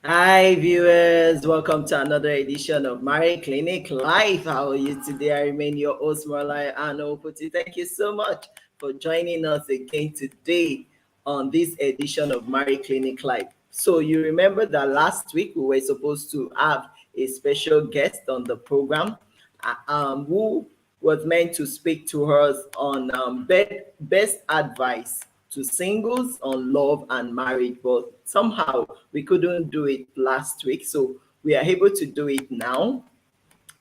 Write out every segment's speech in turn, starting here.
Hi, viewers. Welcome to another edition of Marriage Clinic Live. How are you today? I remain your host, Marlai Anoputi. Thank you so much for joining us again today on this edition of Marriage Clinic Live. So, you remember that last week we were supposed to have a special guest on the program who was meant to speak to us on best advice to singles on love and marriage, but somehow we couldn't do it last week. So we are able to do it now.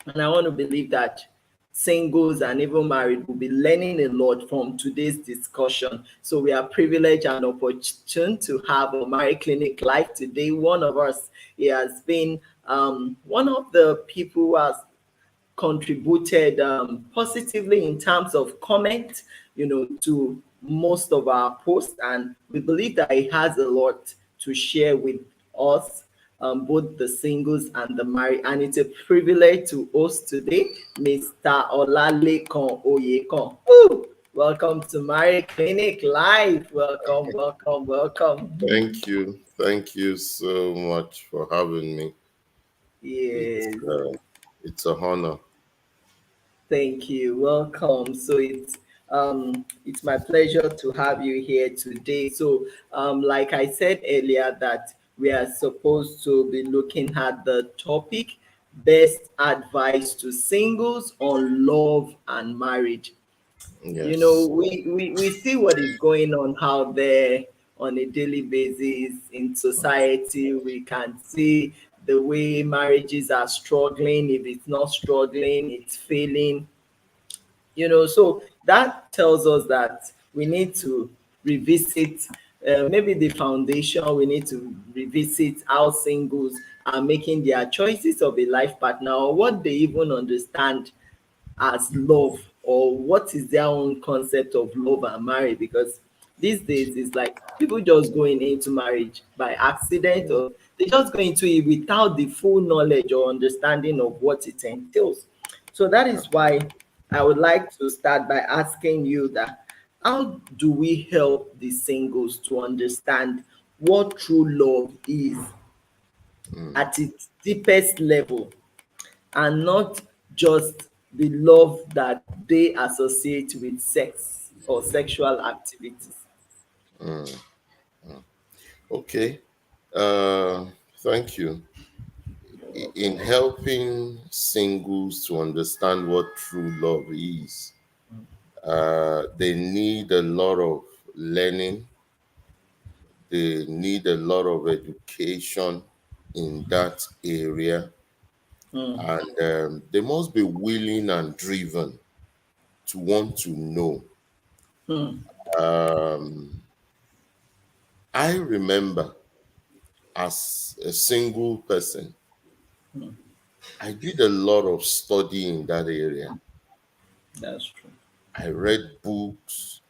And I want to believe that singles and even married will be learning a lot from today's discussion. So we are privileged and opportune to have a marriage clinic live today. One of us, he has been one of the people who has contributed positively in terms of comment, to most of our posts, and we believe that it has a lot to share with us, both the singles and the married. And it's a privilege to host today, Mr. Olalekan Oyekon. Woo! Welcome to Married Clinic Live. Welcome, welcome, welcome. Thank you. Thank you so much for having me. It's Yes. uh, it's a honor. Thank you. Welcome. So it's my pleasure to have you here today. So like I said earlier that we are supposed to be looking at the topic best advice to singles on love and marriage. Yes. We see what is going on out there on a daily basis in society. We can see the way marriages are struggling. If it's not struggling, it's failing. So that tells us that we need to revisit maybe the foundation. We need to revisit how singles are making their choices of a life partner, or what they even understand as love, or what is their own concept of love and marriage. Because these days it's like people just going into marriage by accident, or they just go into it without the full knowledge or understanding of what it entails. So that is why I would like to start by asking you that how do we help the singles to understand what true love is Mm. at its deepest level, and not just the love that they associate with sex or sexual activities? Mm. Okay. Uh, Thank you. In helping singles to understand what true love is, they need a lot of learning. They need a lot of education in that area, Mm, and they must be willing and driven to want to know. mm, Um, I remember as a single person, mm. I did a lot of study in that area. That's true. I read books.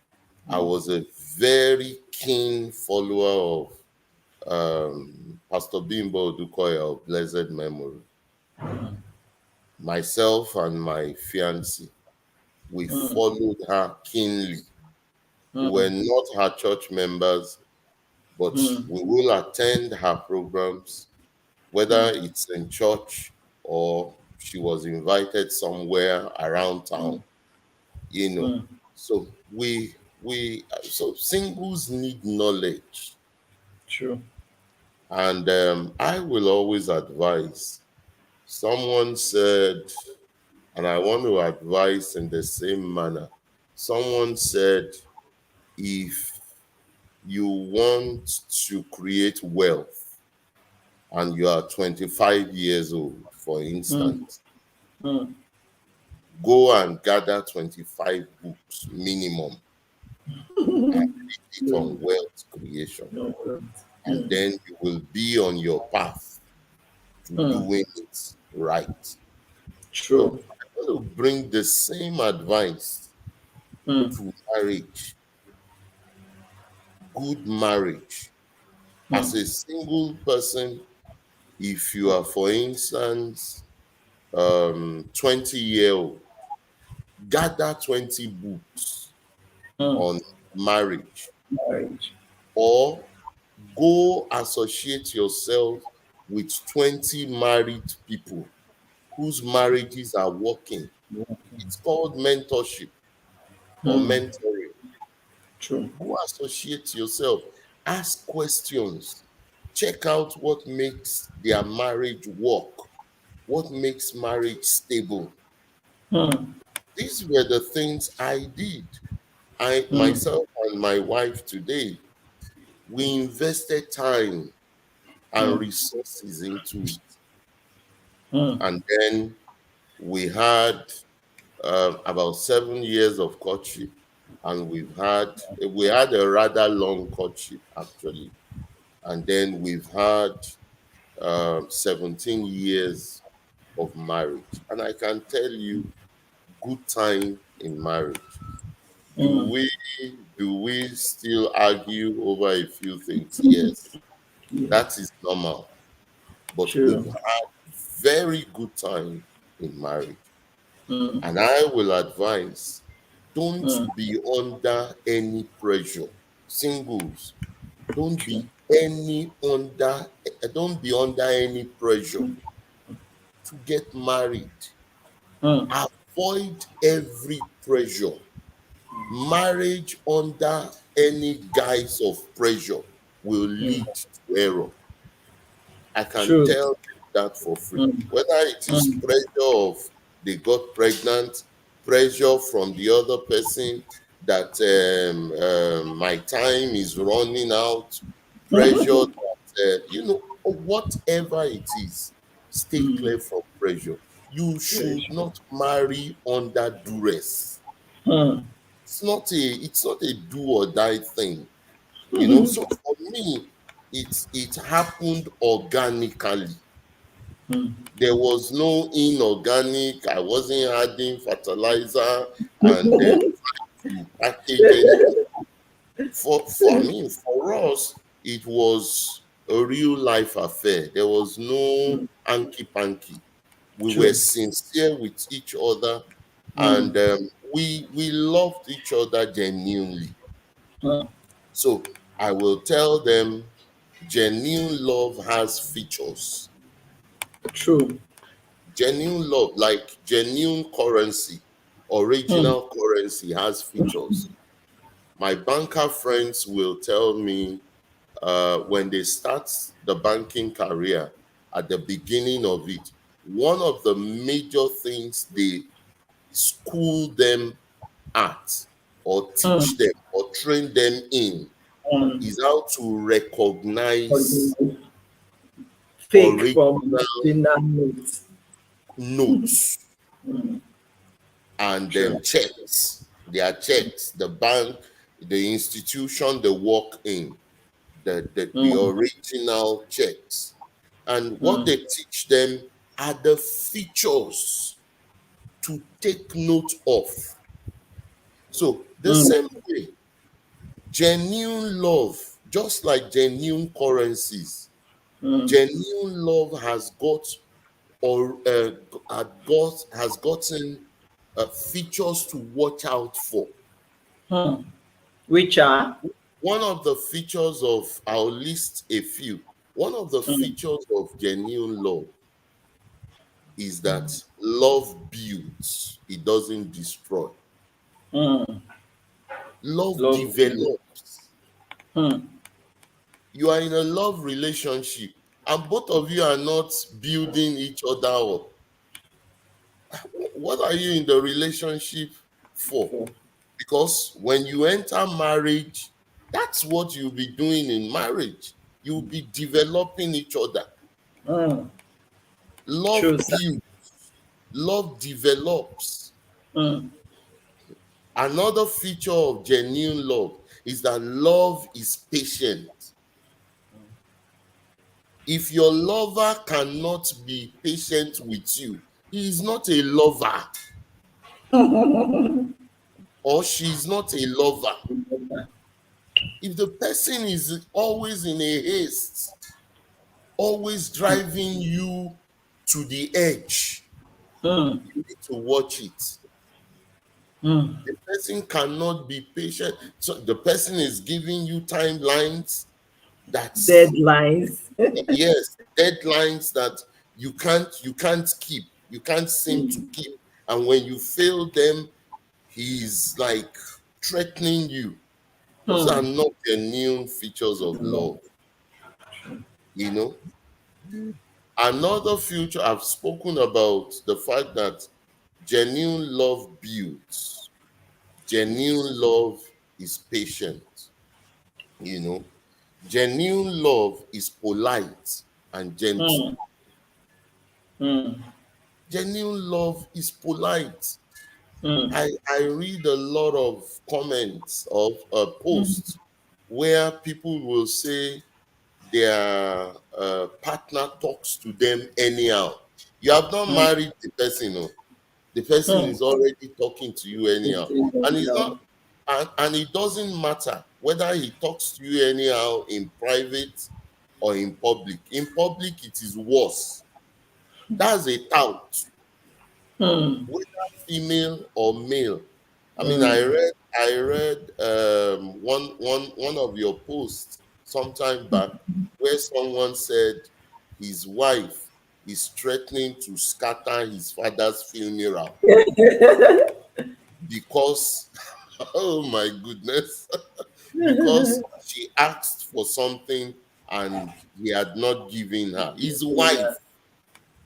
I Mm, was a very keen follower of Pastor Bimbo Dukoya of blessed memory. Myself and my fiancée, we mm, followed her keenly. We were mm, not her church members, but mm, we will attend her programs, whether mm, it's in church or she was invited somewhere around mm, town, you know. mm. So so singles need knowledge, True. and I will always advise. Someone said, and I want to advise in the same manner. Someone said, if you want to create wealth and you are 25 years old, for Mm, instance, mm, go and gather 25 books minimum and read it mm. on wealth creation. No, And mm, then you will be on your path to mm. doing it right. So True. I want to bring the same advice Mm, to marriage, good marriage. As mm, a single person, if you are, for instance, 20-year-old, gather 20 books mm. on marriage, Marriage. or go associate yourself with 20 married people whose marriages are working. It's called mentorship or Mm. mentoring. True. Go associate yourself, ask questions, check out what makes their marriage work, what makes marriage stable. Mm. These were the things I did. I Mm. myself and my wife today, we invested time and Mm. resources into it. Mm. And then we had about 7 years of courtship, and we had a rather long courtship actually, and then we've had 17 years of marriage. And I can tell you, good time in marriage. Do Mm. we do we still argue over a few things? Yes, Yeah. that is normal. But we've True. had very good time in marriage. Mm. And I will advise, don't Mm. be under any pressure. Singles, don't True. be under any pressure to get married. Mm. Avoid every pressure. Marriage under any guise of pressure will Mm. lead to error. I can True. tell you that for free. Mm. Whether it is Mm. pressure of they got pregnant, pressure from the other person that my time is running out, pressure that, whatever it is, stay Mm. clear from pressure. You should Pressure. not marry under duress. Mm. It's not a do or die thing. So for me, it happened organically. Mm. There was no inorganic. I wasn't adding fertilizer and to package anything. For us, it was a real life affair. There was no hanky panky. We were True. sincere with each other, Mm. and we loved each other genuinely. Mm. So I will tell them, genuine love has features. True. Genuine love, like genuine currency, Mm. original currency has features. My banker friends will tell me when they start the banking career at the beginning of it, one of the major things they school them at or teach Mm. them or train them in Mm. is how to recognize Original. Fake from original original notes. notes and True. checks. They are checks. The bank, the institution they work in, the Mm. original checks. And what Mm. they teach them are the features to take note of. So the Mm. same way, genuine love, just like genuine currencies, Mm. genuine love has got or has gotten features to watch out for. Mm. Which are? One of the features of, I'll list a few. One of the Mm. features of genuine love is that love builds, it doesn't destroy. Mm. Love Love you. develops. Mm. You are in a love relationship and both of you are not building each other up. What are you in the relationship for? For. Because when you enter marriage, that's what you'll be doing in marriage. You'll be developing each other. Mm. True, Love sir. builds, love develops. Mm. Another feature of genuine love is that love is patient. If your lover cannot be patient with you, he is not a lover or she is not a lover. If the person is always in a haste, always driving you to the edge, Mm. you need to watch it. Mm. The person cannot be patient. So the person is giving you timelines. That's Deadlines. yes, deadlines that you can't keep, you can't seem to keep. And when you fail them, he's like threatening you. Those are Hmm. not genuine features of love, you know. Another future, I've spoken about the fact that genuine love builds. Genuine love is patient, you know. Genuine love is polite and gentle. Hmm. Hmm. Genuine love is polite. Hmm. I read a lot of comments of posts where people will say their partner talks to them anyhow. You have not Hmm. married the person, no. The person Hmm. is already talking to you anyhow. And it's No. not, and it doesn't matter whether he talks to you anyhow in private or in public. In public, it is worse. That's a tout, Hmm. whether female or male. I mean, I Hmm. read I read one of your posts sometime back where someone said his wife is threatening to scatter his father's funeral because oh my goodness, because she asked for something and he had not given her his wife.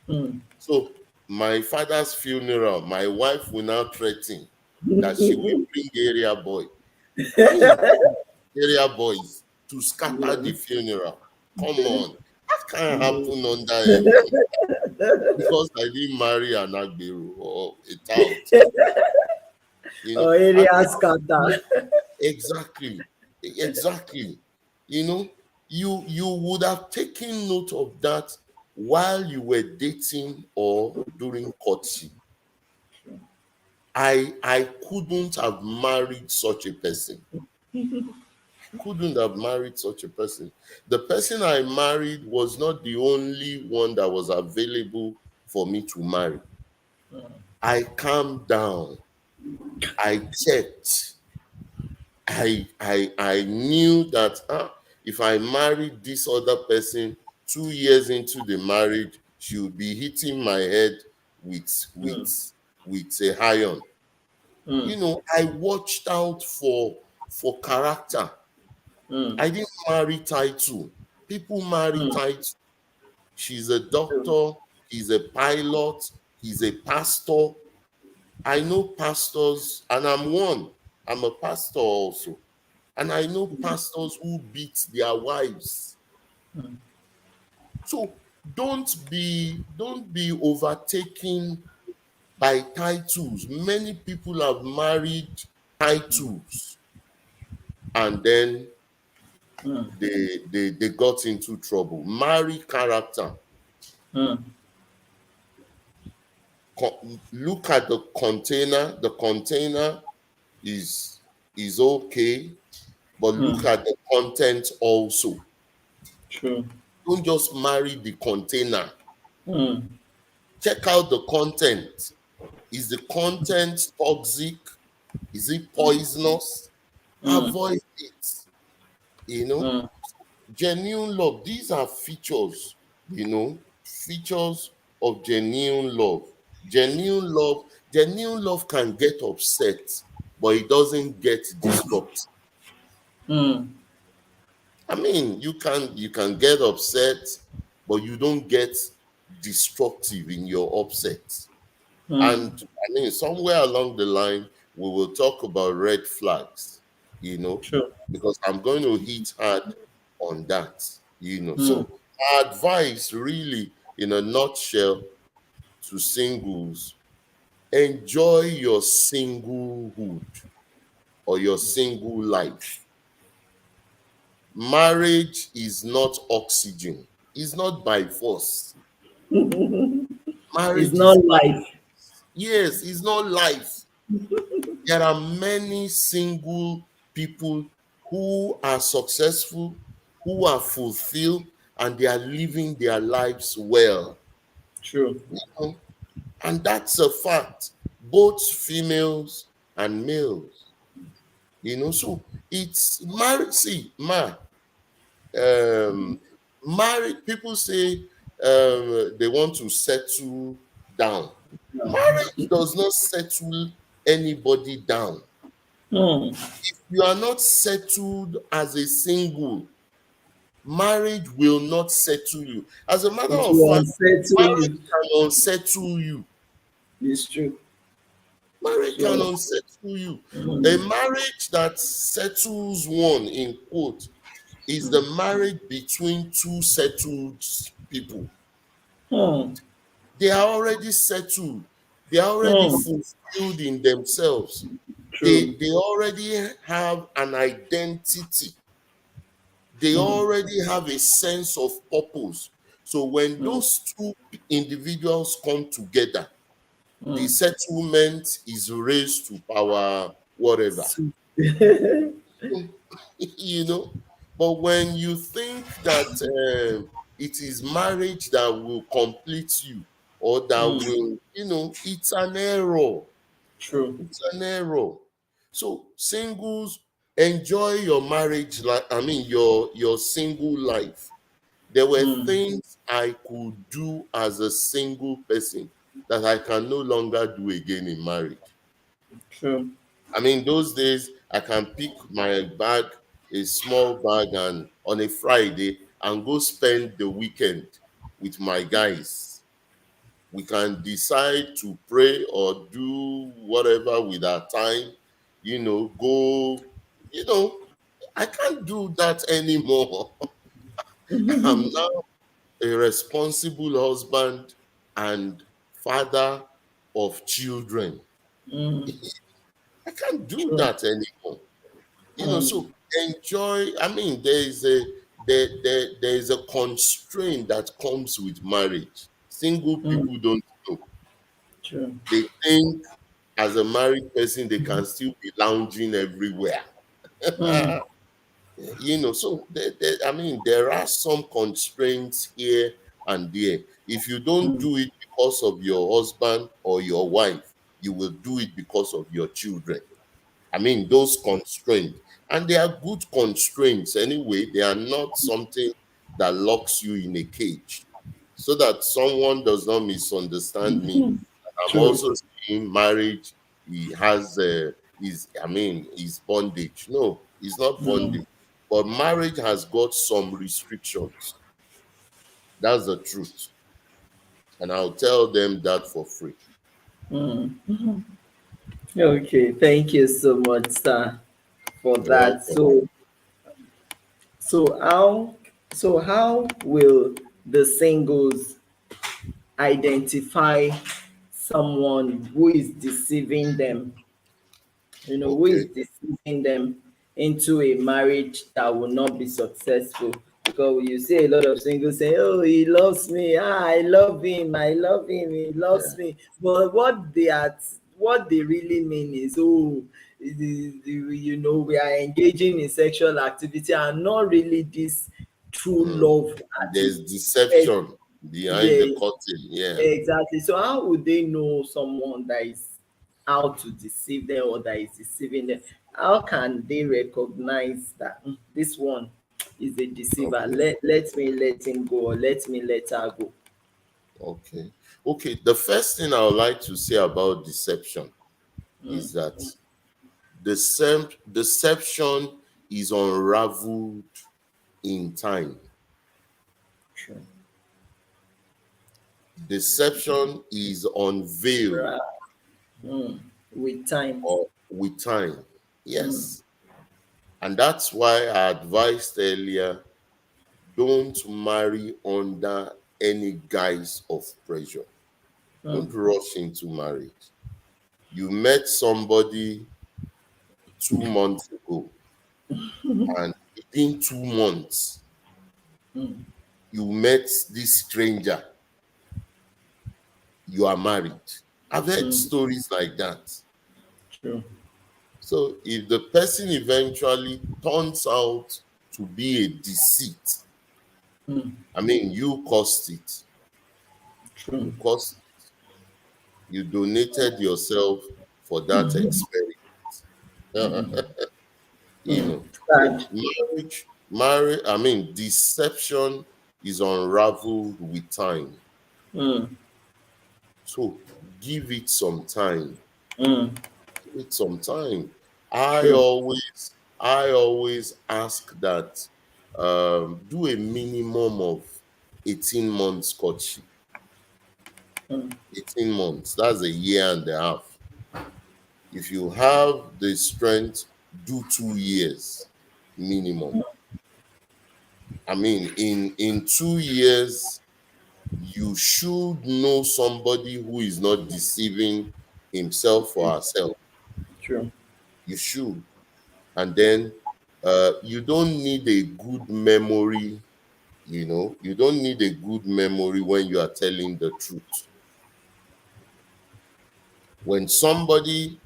Hmm. So my father's funeral, my wife will now threaten that she will bring area boy. I mean, area boys to scatter the funeral. Come on. That can't happen under heaven because I didn't marry an Agberu or a tout, you know. Or And area scatter. exactly, exactly. You know, you would have taken note of that while you were dating or during courtship. I couldn't have married such a person. Couldn't have married such a person. The person I married was not the only one that was available for me to marry. I calmed down. I checked. I knew that if I married this other person 2 years into the marriage, she would be hitting my head with Hmm. with with a iron. Hmm. You know, I watched out for character. Hmm. I didn't marry title. People marry Hmm. title. She's a True. doctor, he's a pilot, he's a pastor. I know pastors, and I'm one. I'm a pastor also. And I know pastors who beat their wives. So don't be overtaken by titles. Many people have married titles and then Hmm. they got into trouble. Marry character. Hmm. Look at the container. The container is is okay, but look Hmm. at the content also. True. Don't just marry the container. Hmm. Check out the content. Is the content toxic? Is it poisonous? Hmm. Avoid it. You know, Hmm. genuine love. These are features, features of genuine love. Genuine love can get upset, but it doesn't get disrupted. Hmm. I mean, you can get upset, but you don't get destructive in your upset. Hmm. And I mean, somewhere along the line, we will talk about red flags, you know, True. because I'm going to hit hard on that, Hmm. So, our advice, really, in a nutshell, to singles: enjoy your singlehood or your single life. Marriage is not oxygen, it's not by force. It's Marriage is not by, life. yes, it's not life. There are many single people who are successful, who are fulfilled, and they are living their lives well. True. You know? And that's a fact, both females and males. So it's marriage. See, ma, um married people say they want to settle down. Marriage does not settle anybody down. Hmm. You are not settled as a single, marriage will not settle you. As a matter It of will fact, unsettle marriage you. can unsettle you. It's true. Marriage can So, unsettle you. A hmm. marriage that settles one, in quote, is the marriage between two settled people. Hmm. They are already settled. They are already Hmm. fulfilled in themselves. True. They already have an identity. They Hmm. already have a sense of purpose. So when Hmm. those two individuals come together, the Hmm. settlement is raised to power whatever. So- You know. But when you think that it is marriage that will complete you, or that Hmm. will, it's an error. True. It's an error. So singles, enjoy your marriage life. I mean your single life. There were Hmm. things I could do as a single person that I can no longer do again in marriage. True. I mean, those days I can pick my bag, a small bag, and on a Friday and go spend the weekend with my guys. We can decide to pray or do whatever with our time, go, you know, I can't do that anymore. I'm now a responsible husband and father of children. Hmm. I can't do True. that anymore. Hmm. So enjoy. I mean, there is a constraint that comes with marriage. Single Hmm. people don't know. True. They think as a married person they can still be lounging everywhere. Hmm. So I mean, there are some constraints here and there. If you don't Hmm. do it because of your husband or your wife, you will do it because of your children. I mean, those constraints. And they are good constraints anyway. They are not something that locks you in a cage. So that someone does not misunderstand me. I'm True. also saying marriage, he has is bondage. No, it's not Hmm. bondage. But marriage has got some restrictions. That's the truth. And I'll tell them that for free. Hmm. Okay. Thank you so much, sir, for You're that. welcome. So how will the singles identify someone who is deceiving them, who is Okay. deceiving them into a marriage that will not be successful? Because you see a lot of singles say, "Oh, he loves me. I love him. I love him. He loves Yeah. me." But what they really mean is, "Oh, we are engaging in sexual activity and not really this true Mhm. love that There's is." deception behind the Yeah, curtain. Yeah. exactly. So how would they know someone that is out to deceive them or that is deceiving them? How can they recognize that this one is a deceiver? Okay. Let him go or let me let her go. Okay. Okay. The first thing I would like to say about deception is that deception is unraveled in time. True. Deception is unveiled Right. With time. or with time. Mm. Yes. And that's why I advised earlier, don't marry under any guise of pressure. Don't Mm. rush into marriage. You met somebody 2 months ago, and within 2 months, Mm. you met this stranger, you are married. I've heard Mm. stories like that. True. So if the person eventually turns out to be a deceit, Mm. I mean, you caused it. True. You caused You donated yourself for that experiment. Mm. you Mm. know. So Sad. marriage. deception is unraveled with time. Mm. So give it some time. Mm. Give it some time. I True. always, I always ask that do a minimum of 18 months courtship. Mm. 18 months. That's a year and a half. If you have the strength, do 2 years minimum. In 2 years, you should know somebody who is not deceiving himself or herself. True. You should. And then you don't need a good memory. You don't need a good memory when you are telling the truth. When somebody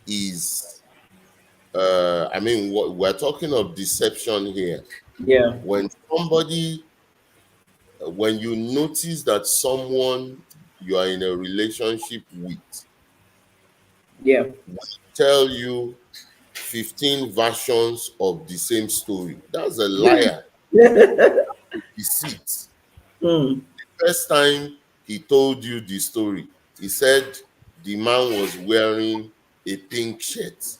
is, we're talking of deception here. Yeah. When somebody, when you notice that someone you are in a relationship with Yeah. tell you 15 versions of the same story, that's a liar, deceit. Mm. First time he told you the story, he said the man was wearing a pink shirt.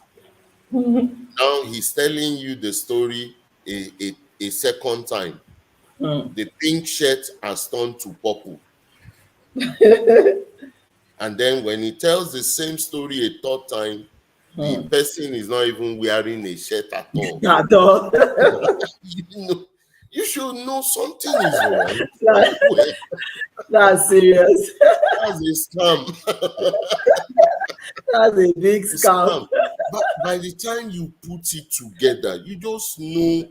Now he's telling you the story a second time. Mm. The pink shirt has turned to purple. And then when he tells the same story a third time, the Mm. person is not even wearing a shirt at all. At all. You know, you should know something is wrong That- somewhere. that's serious. That's a scam. That's a big A scam. scam. But by the time you put it together, you just know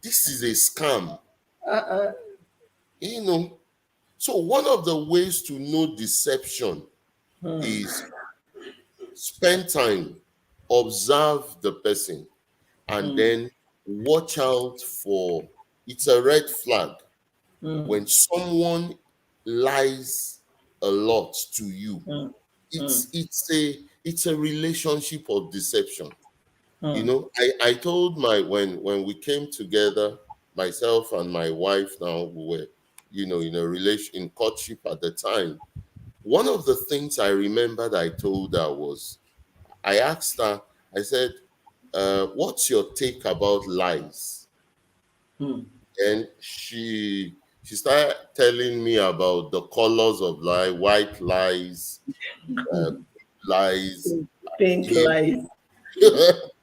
this is a scam. Uh-uh. You know. So one of the ways to know deception Mm. is spend time, observe the person, and Mm. then watch out for, it's a red flag Mm. when someone lies a lot to you. Mm. Mm. It's a relationship of deception. Mm. I told when we came together, myself and my wife, now we were, in a relation, in courtship at the time. One of the things I remembered I told her was, I asked her, I said, what's your take about lies? Mm. And she started telling me about the colors of lie, white lies, uh, lies, Pink lies.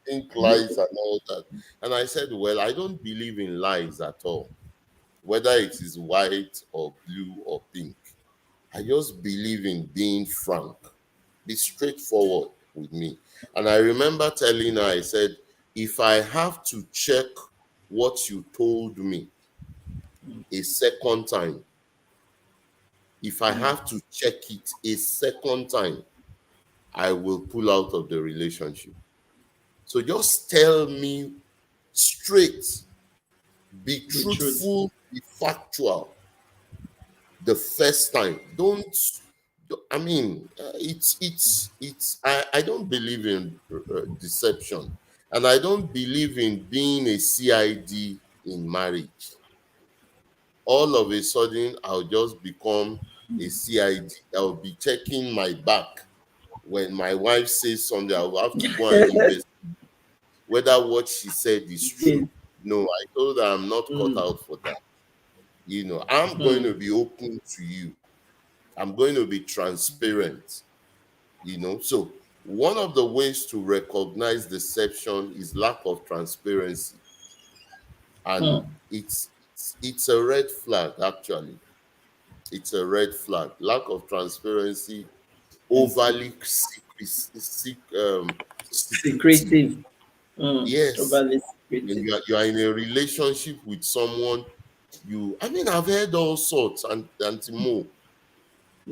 pink lies, and all that. And I said, well, I don't believe in lies at all, whether it is white or blue or pink. I just believe in being frank, be straightforward with me. And I remember telling her, I said, if I have to check what you told me a second time, if I have to check it a second time, I will pull out of the relationship. So just tell me straight, be The truth. truthful, be factual the first time. Don't, I don't believe in deception, and I don't believe in being a CID in marriage. All of a sudden, I'll just become a CID. I'll be checking my back. When my wife says something, I'll have to go and investigate whether what she said is Yes. true. No, I told her I'm not cut Mm. out for that. I'm going Mm. to be open to you. I'm going to be transparent. So one of the ways to recognize deception is lack of transparency, and Mm. it's a red flag. Actually, it's a red flag. Lack of transparency, And overly secretive. secretive. Mm. Yes, Overly when secretive. you are in a relationship with someone, I've heard all sorts, and Mo, I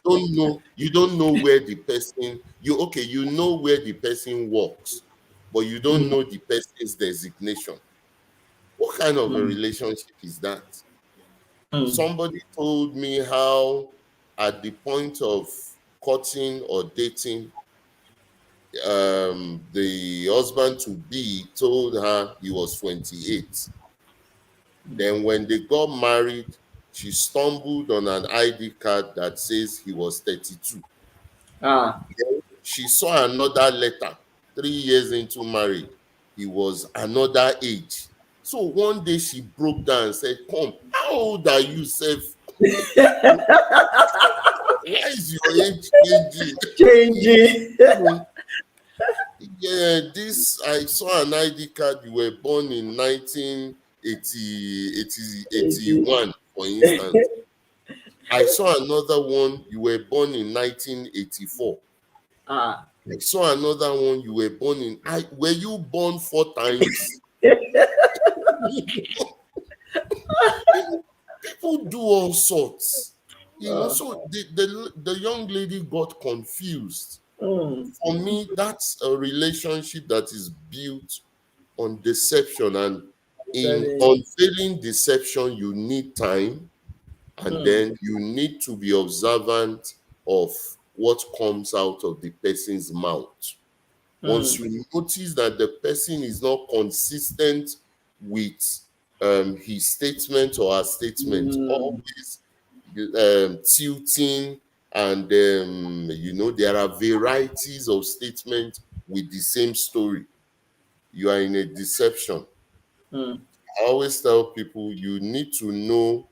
know. you don't know where the person, you know where the person works, but you don't Mm. know the person's designation. What kind of a Mm. relationship is that? Mm. Somebody told me how at the point of courting or dating, the husband to be told her he was 28. Then when they got married, she stumbled on an ID card that says he was 32. Ah. She saw another letter 3 years into marriage. He was another age. So one day she broke down and said, "Come, how old are you, Seth? Why is your age changing?" Changing. Yeah, this I saw an ID card. You were born in 1980, 81, for instance. I saw another one. You were born in 1984. Ah. I saw another one. You were born in. Were you born 4 times? People do all sorts. So the young lady got confused. Mm. For me, that's a relationship that is built on deception, and in That unveiling deception you need time, and mm, then you need to be observant of what comes out of the person's mouth. Once mm, you notice that the person is not consistent with his statement or her statement, mm, always tilting, and there are varieties of statements with the same story, you are in a deception. mm, I always tell people you need to know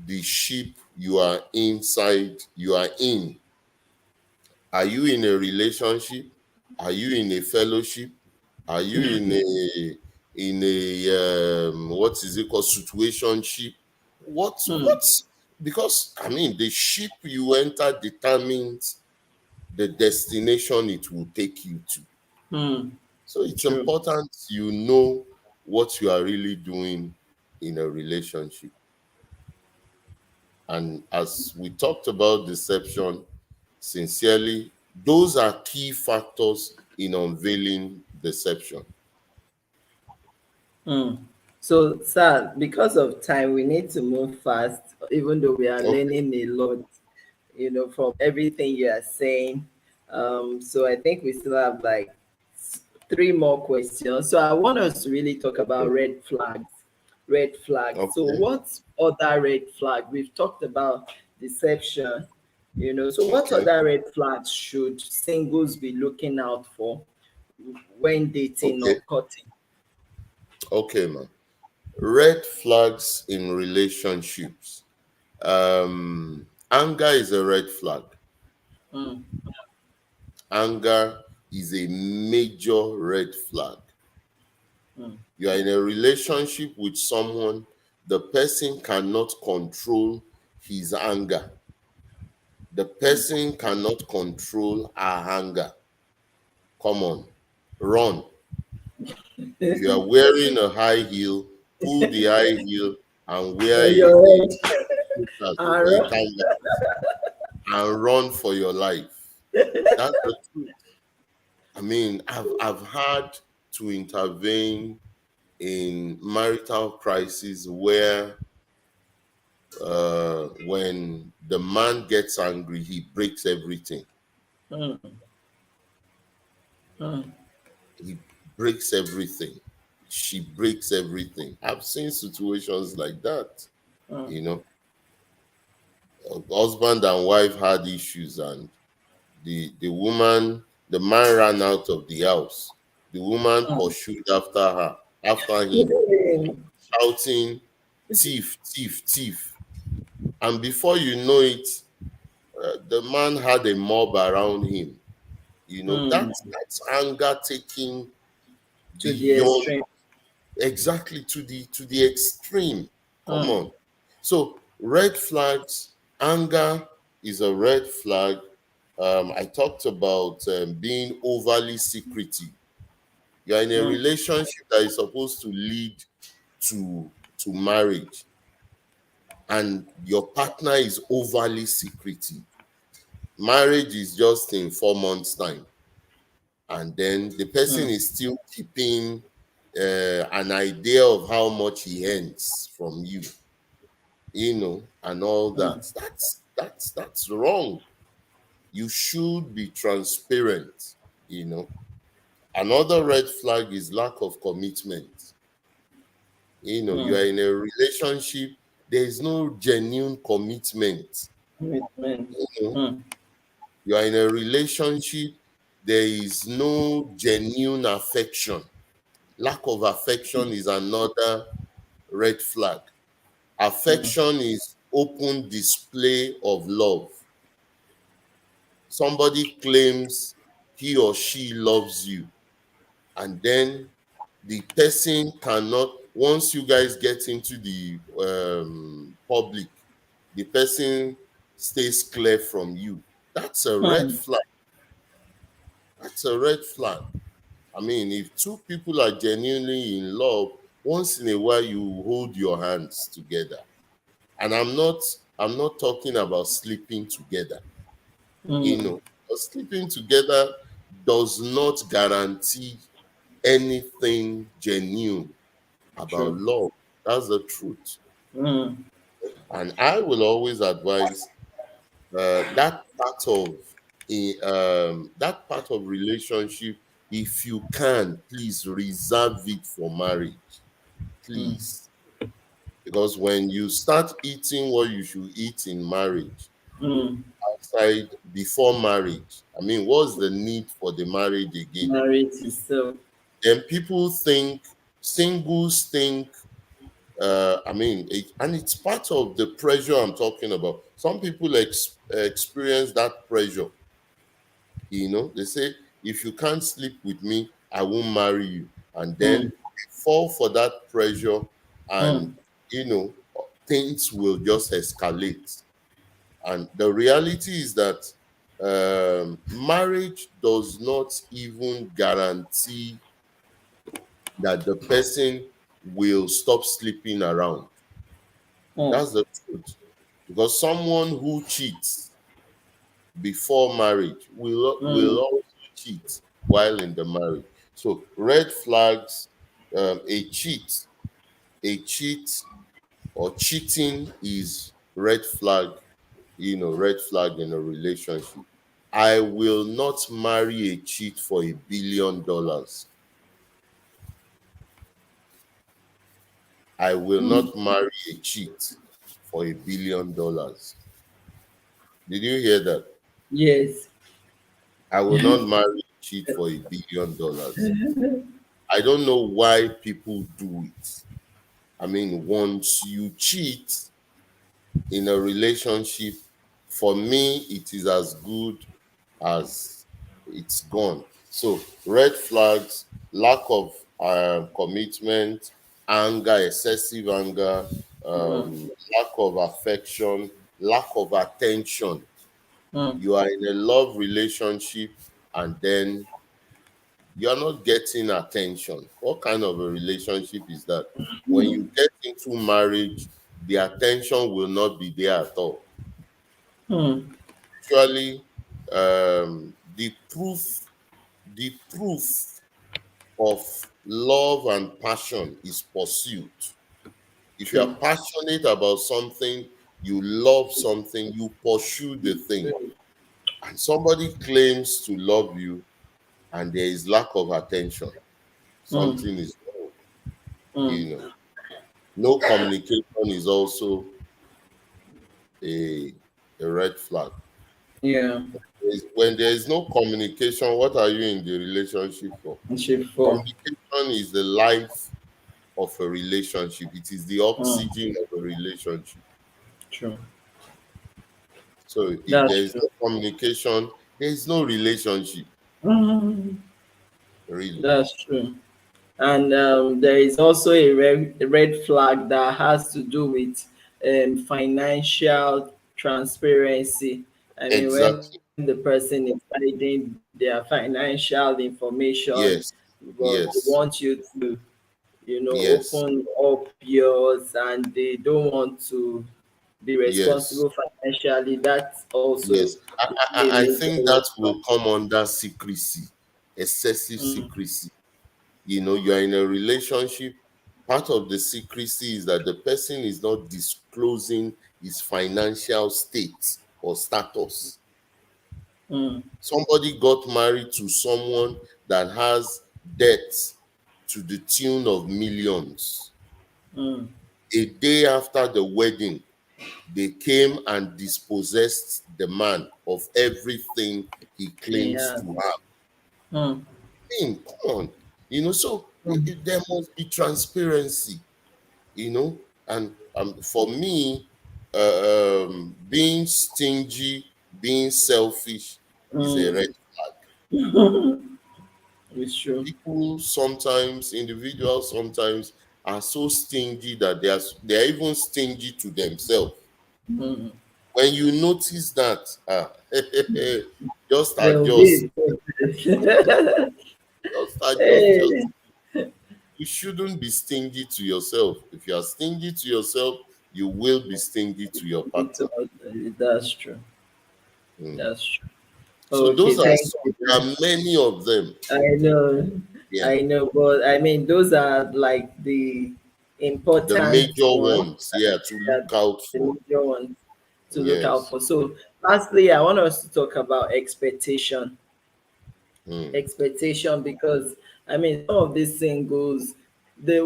the sheep you are in. Are you in a relationship? Are you in a fellowship? Are you in a what is it called, situationship? mm, What's Because I mean the ship you enter determines the destination it will take you to. mm. So it's True. important you know what you are really doing in a relationship. And as we talked about deception, sincerely, those are key factors in unveiling deception. Mm. So, sir, because of time, we need to move fast, even though we are Okay, learning a lot, from everything you are saying. So I think we still have like three more questions. So I want us to really talk about red flags. Red flags. So okay, what other red flag? We've talked about deception, So what okay, other red flags should singles be looking out for when dating okay, or cutting? okay, man. Red flags in relationships. Anger is a red flag. Mm, Anger is a major red flag. mm, You are in a relationship with someone, the person cannot control his anger. The mm. person cannot control her anger. Come on, run. If you are wearing a high heel, pull the high heel and wear Your a head. sneakers or a Aaron. tanga and run for your life. That's the truth. I mean, I've had to intervene in marital crisis where when the man gets angry, he breaks everything. Mm, mm, He breaks everything. She breaks everything. I've seen situations like that. mm, You know, husband and wife had issues, and the man ran out of the house. The woman mm. pursued after him, shouting, "Thief, thief, thief!" And before you know it, the man had a mob around him. Mm. That's anger taking To the beyond, extreme. exactly, to the extreme. Come Mm, on. So red flags, anger is a red flag. I talked about being overly secretive. You're in a mm, relationship that is supposed to lead to marriage, and your partner is overly secretive. Marriage is just in 4 months' time, and then the person mm, is still keeping an idea of how much he earns from you, and all mm, that. That's wrong. You should be transparent. you know. Another red flag is lack of commitment. You are mm. in a relationship, there is no genuine commitment. Commitment. You know, Mm, you are in a relationship, there is no genuine affection. Lack of affection is another red flag. mm, Affection is open display of love. Somebody claims he or she loves you, and then the person cannot, once you guys get into the public, the person stays clear from you. That's a red mm, flag. That's a red flag. I mean, if two people are genuinely in love, once in a while you hold your hands together. And I'm not talking about sleeping together. mm. But sleeping together does not guarantee anything genuine about True. love. That's the truth. Mm, And I will always advise that part of relationship. If you can, please reserve it for marriage, mm, please. Because when you start eating what you should eat in marriage, mm. outside before marriage, I mean, what's the need for the marriage again? Married itself. Then people think, singles think, I mean, and it's part of the pressure I'm talking about. Some people experience that pressure. They say, if you can't sleep with me, I won't marry you. And then Mm, they fall for that pressure, mm, and, you know, things will just escalate. And the reality is that marriage does not even guarantee that the person will stop sleeping around. mm, That's the truth. Because someone who cheats before marriage will mm, also cheat while in the marriage. So red flags, a cheat or cheating is red flag in a relationship. I will not marry a cheat for $1 billion. I will mm. not marry a cheat for $1 billion. Did you hear that? Yes. I will not marry a cheat for $1 billion. I don't know why people do it. I mean, once you cheat in a relationship, for me, it is as good as it's gone. So, red flags, lack of commitment, anger, excessive anger, Mm, lack of affection, lack of attention. mm, You are in a love relationship, and then you're not getting attention. What kind of a relationship is that? When you get into marriage, the attention will not be there at all. mm. Actually, the proof of love and passion is pursuit. If you are True. passionate about something, you love something, you pursue the thing. And somebody claims to love you, and there is lack of attention, Mm, something is wrong. mm. You know, no communication is also a, a red flag. Yeah. When there is no communication, what are you in the relationship for? Shape four. Communication is the life of a relationship. It is the Mm, oxygen of a relationship. true. So if there That's is true. no communication, there is no relationship, Mm, really. that's true. And there is also a red flag that has to do with financial transparency. I mean, when the Exactly. person is hiding their financial information, Yes. but they Yes. want you to, Yes. open up yours, and they don't want to be Yes. responsible financially. That also Yes. I, could I, be a I major think red that flag. will come under secrecy, excessive Mm, secrecy. You are in a relationship. Part of the secrecy is that the person is not disclosing his financial state or status. Mm, Somebody got married to someone that has debts to the tune of millions. mm, A day after the wedding, they came and dispossessed the man of everything he claims yeah. to have. Mm, I mean, come on. So mm, there must be transparency, and for me, being stingy, being selfish is a red mm. flag. It's true. People sometimes, individuals sometimes, are so stingy that they are even stingy to themselves. Mm. When you notice that, just There will be adjust. a process. Just adjust. Hey, Just You shouldn't be stingy to yourself. If you are stingy to yourself, you will be stingy to your partner. that's true. Mm. That's true. So Okay, those are thank some. There you. are many of them. I know, Yeah, I know, but I mean, those are like the the important major ones, ones. Yeah, to that look out the for. major ones to look out Yes. for. So, lastly, I want us to talk about expectation. Mm. Expectation, because I mean, some of these singles, they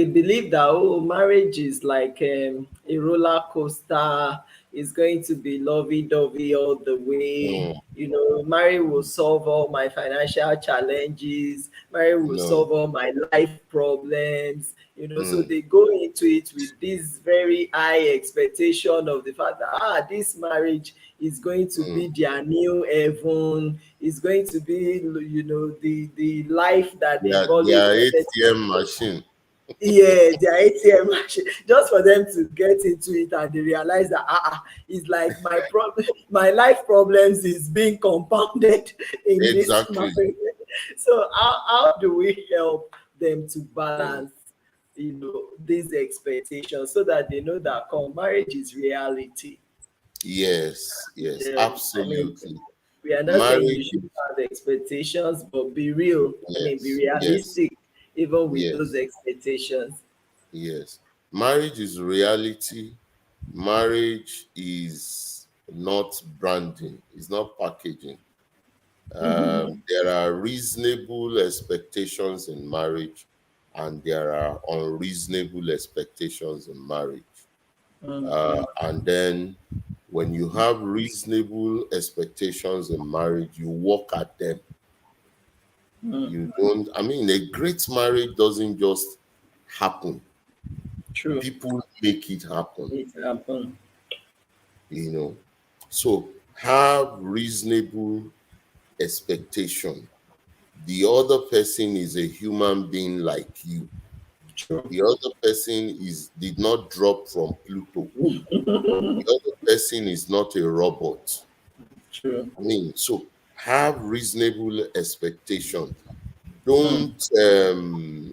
believe that, oh, marriage is like a roller coaster. It's going to be lovey-dovey all the way. Mm. Marriage will solve all my financial challenges. Marriage will No. solve all my life problems. So Mm. they go into it with this very high expectation of the fact that, this marriage is going to Mm. be their new heaven. Is going to be, the life that they've always Their wanted to. ATM machine. Yeah, their ATM machine, just for them to get into it, and they realize that, it's like my problem, my life problems is being compounded in this Exactly. marriage. So how do we help them to Mm. balance, these expectations, so that they know that, marriage is reality. Yes. Yes. I mean, Absolutely. we are not saying you Marriage should is have expectations, but be real. I mean, be yes. Yes. realistic, even with those Yes. expectations. Yes. Marriage is reality. Marriage is not branding, it's not packaging. There are reasonable expectations in marriage, and there are unreasonable expectations in marriage. And then when you have reasonable expectations in marriage, you work at them. You don't, I mean, a great marriage doesn't just happen, True. people make it happen. It happen. you know. So have reasonable expectation. The other person is a human being like you. True. The other person did not drop from Pluto. The other person is not a robot. True. I mean, so have reasonable expectation. Mm.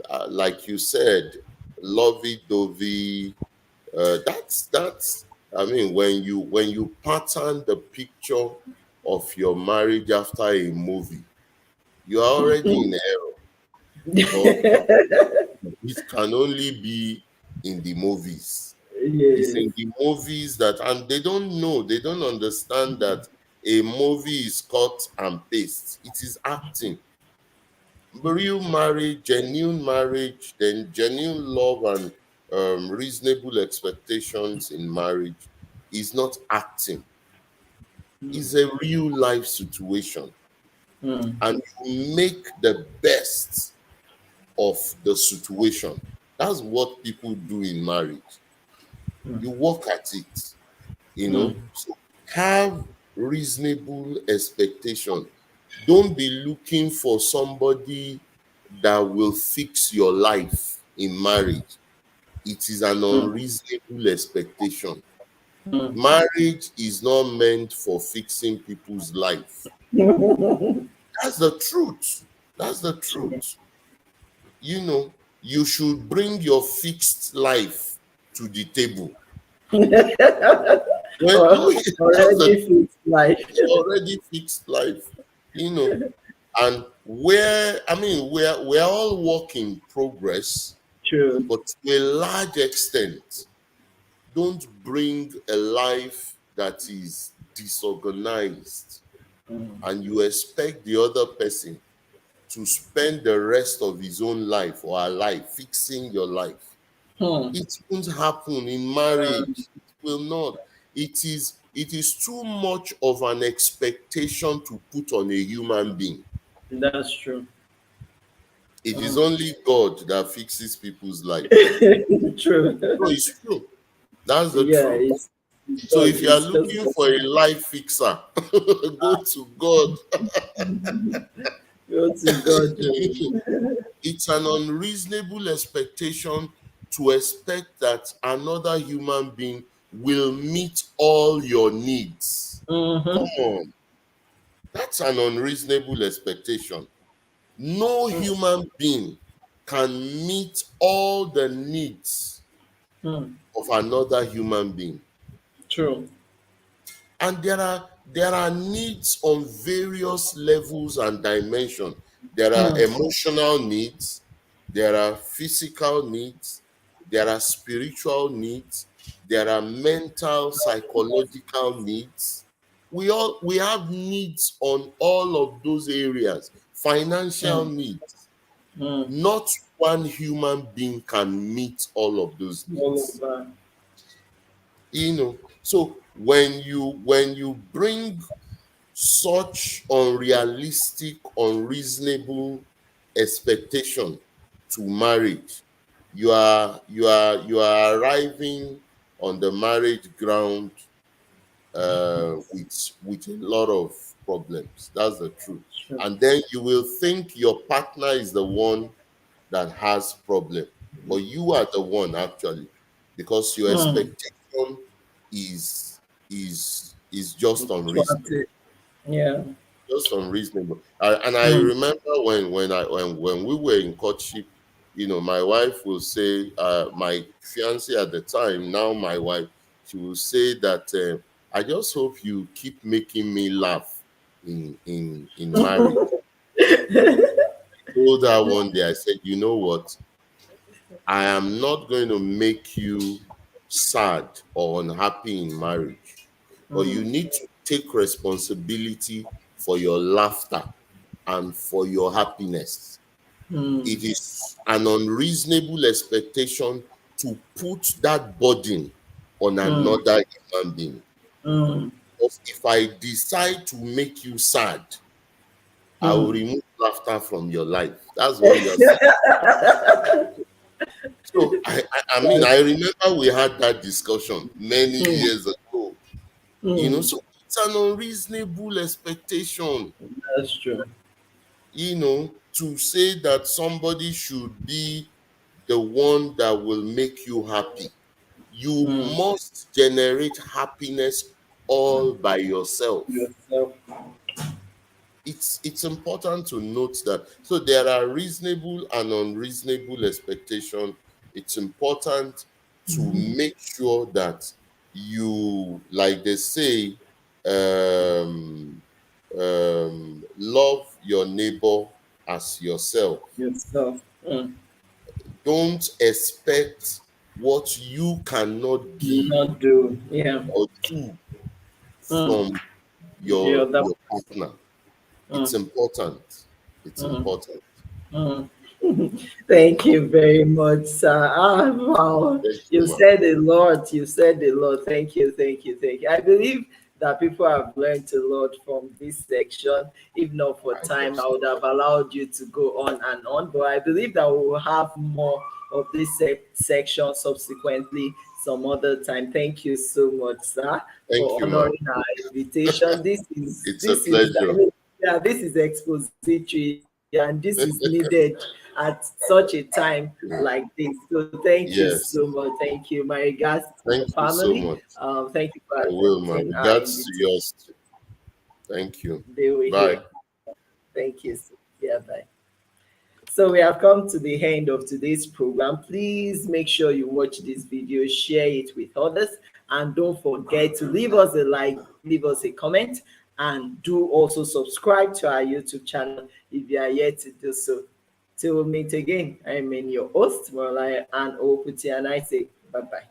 Don't like you said, lovey-dovey. That's I mean, when you pattern the picture of your marriage after a movie, you are already in error. But it can only be in the movies. It's Yes. in the movies and they don't understand that a movie is cut and paste. It is acting. Real marriage, genuine marriage, then genuine love and reasonable expectations in marriage is not acting. It's a real life situation. Mm. And you make the best of the situation. That's what people do in marriage. You work at it. Mm. So have reasonable expectation. Don't be looking for somebody that will fix your life in marriage. It is an unreasonable expectation. Marriage is not meant for fixing people's life. That's the truth. That's the True. truth. You should bring your fixed life to the table. When Or that's the already fixed life. already fixed life, you know. And we're all work in progress, True. but to a large extent, don't bring a life that is disorganized. and you expect the other person to spend the rest of his own life or her life fixing your life. Hmm. It won't happen in marriage. It will not. It is too much of an expectation to put on a human being. That's true. It is only God that fixes people's life. True. No, it's true. That's the Yeah, truth. So God. if you are It's just looking God. for a life fixer, go to God. Go to God. Oh. It's an unreasonable expectation to expect that another human being will meet all your needs. Come Mm-hmm. on. That's an unreasonable expectation. No human being can meet all the needs Mm. of another human being. True. And there are needs on various levels and dimensions. There are Mm. emotional needs, there are physical needs, there are spiritual needs, there are mental, psychological needs. We have needs on all of those areas. Financial Mm. needs. Mm. Not one human being can meet all of those All needs. over. So when you bring such unrealistic, unreasonable expectation to marriage, you are arriving on the marriage ground with a lot of problems. That's the truth. True. And then you will think your partner is the one that has problem, but you are the one actually, because your Mm. expectation is just unreasonable. Traumatic. Yeah. Just unreasonable. And I Mm. remember when we were in courtship, my wife will say, my fiance at the time, now my wife, she will say that, I just hope you keep making me laugh in marriage. I told her one day, I said, you know what? I am not going to make you sad or unhappy in marriage, but you Mm. need to take responsibility for your laughter and for your happiness. Mm. It is an unreasonable expectation to put that burden on Mm. another human being. Mm. Because if I decide to make you sad, I will Mm. remove laughter from your life. That's what you're saying. So I remember we had that discussion many Mm. years ago. Mm. So it's an unreasonable expectation, That's true. to say that somebody should be the one that will make you happy. You Mm. must generate happiness all by yourself. Yourself. It's important to note that. So there are reasonable and unreasonable expectation. It's important to make sure that you, like they say, um, love your neighbor as yourself. Yourself. Mm. Don't expect what you cannot Do give not do. Yeah. or do Mm. from The your other. your partner. It's Mm. important. It's Mm. important. Mm. Thank you very much, sir. Ah, wow. Thank you, You ma. said a lot. You said a lot. Thank you. Thank you. Thank you. I believe that people have learned a lot from this section. If not for I hope time, I so. would have allowed you to go on and on. But I believe that we will have more of this section subsequently some other time. Thank you so much, sir, Thank for you, ma. honoring our invitation. This is It's a this is I pleasure. mean, yeah, this is expository and this is needed at such a time like this. So thank you so Yes. much. Thank you. My regards to your Thank you so family. much. Thank you for I will, ma. accepting our Regards to invitation. yours too. Thank you. They were Bye. here. Thank you. Yeah, bye. So we have come to the end of today's program. Please make sure you watch this video, share it with others, and don't forget to leave us a like, leave us a comment, and do also subscribe to our YouTube channel if you are yet to do so. Till we meet again, I remain your host, Moralaya and Oputi, and I say bye bye.